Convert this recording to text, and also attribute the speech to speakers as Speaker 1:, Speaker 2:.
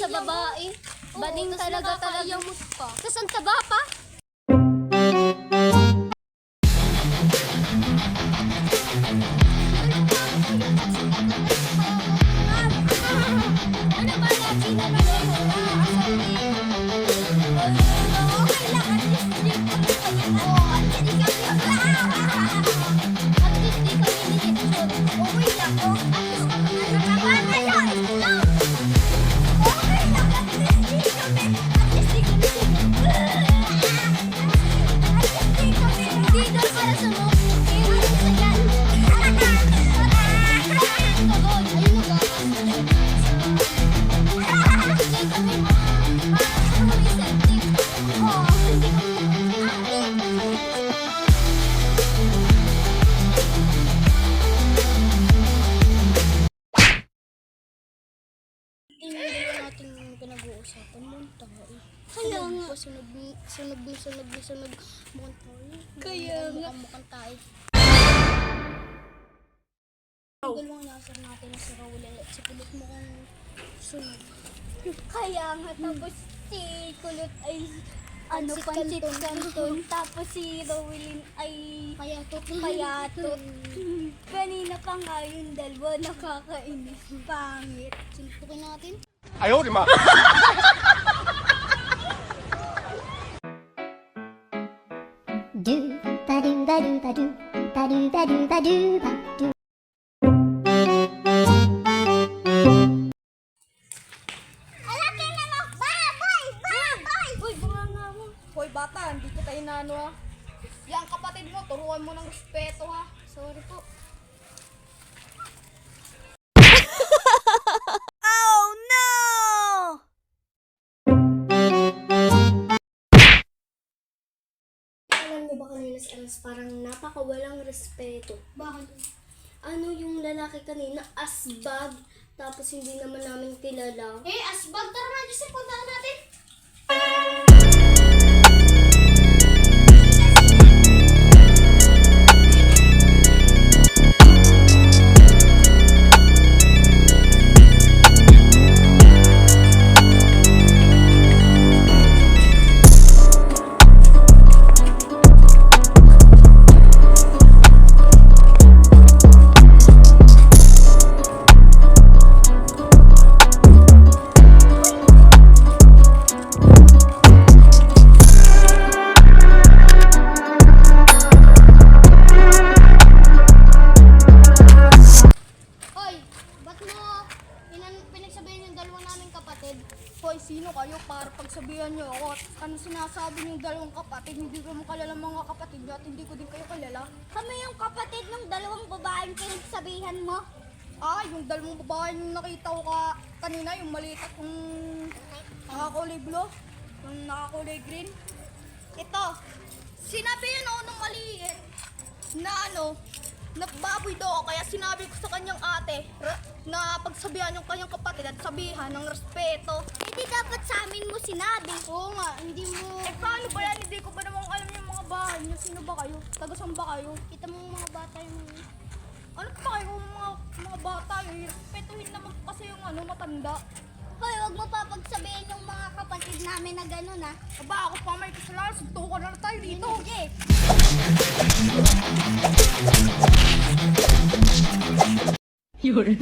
Speaker 1: sa babae. Baning
Speaker 2: tas
Speaker 1: talaga.
Speaker 2: nakakaiyamot pa.
Speaker 1: Tas ang taba pa. Ano ba natin na okay lang, at least di kami at least di kami nilipsod. Okay lang, oh. At least nataba ngayon. No! Okay lang, at least di kami hindi daw para sa mo. Kaya sa yan. Ayun na natin pinag-uusapan mo tayo. Kaya nga. Sunog mukhang tayo.
Speaker 2: Kaya nga.
Speaker 1: Mukhang tayo. Dalawang nasar natin na si Raul at si Kulot mukhang sunog. Kaya nga, tapos si Kulot ay pancit canton. Tapos si Rowlyn ay payatot. Kanina pa nga yung dalawa nakakainis. Pangit. Sinpukin natin.
Speaker 3: Ayaw, di ma.
Speaker 4: Do ba do ba do ba do ba do ba do ba do ba do.
Speaker 1: Alaki na mo! Baboy!
Speaker 2: Uy, bunganga mo. Hoy, bata, hindi kita inano ha. Yang kapatid mo, turuan mo ng respeto ha.
Speaker 1: Sorry po. Alam niyo ba kanina si Ems parang napakawalang respeto?
Speaker 2: Bakit?
Speaker 1: Ano yung lalaki kanina? Asbag. Tapos hindi naman namin kilala.
Speaker 2: Asbag, tara nga, Jose, puntahan natin.
Speaker 1: Hoy! Ba't mo pinagsabihan yung dalawa naming kapatid?
Speaker 2: Hoy, sino kayo para pagsabihan niyo ako? Ano sinasabi niyong dalawang kapatid? Hindi ko mo kalala mga kapatid niyo at hindi ko din kayo kalala.
Speaker 1: Kami yung kapatid ng dalawang babaeng pinagsabihan mo.
Speaker 2: Yung dalawang babae yung nakita ko kanina, yung maliit at yung nakakulay blue, yung nakakulay green. Ito, sinabi yun ako nung maliit na na baboy daw ako, kaya sinabi ko sa kanyang ate na pagsabihan yung kanyang kapatid at sabihan ng respeto.
Speaker 1: Hindi dapat sa amin mo sinabi.
Speaker 2: Oo nga, hindi mo... paano ba yan? Hindi ko ba namang alam yung mga bahay niyo? Sino ba kayo? Taga-saan ba kayo?
Speaker 1: Kita mo mga bata yung...
Speaker 2: Ano pa kayo mga bata? Respetuhin naman kasi yung matanda.
Speaker 1: Hoy, wag mo pa pagsabihin yung mga kapatid namin na gano'n ha.
Speaker 2: Aba, ako pa may kasalanan. Suntukan na tayo dito.
Speaker 1: Sige.
Speaker 5: Yun.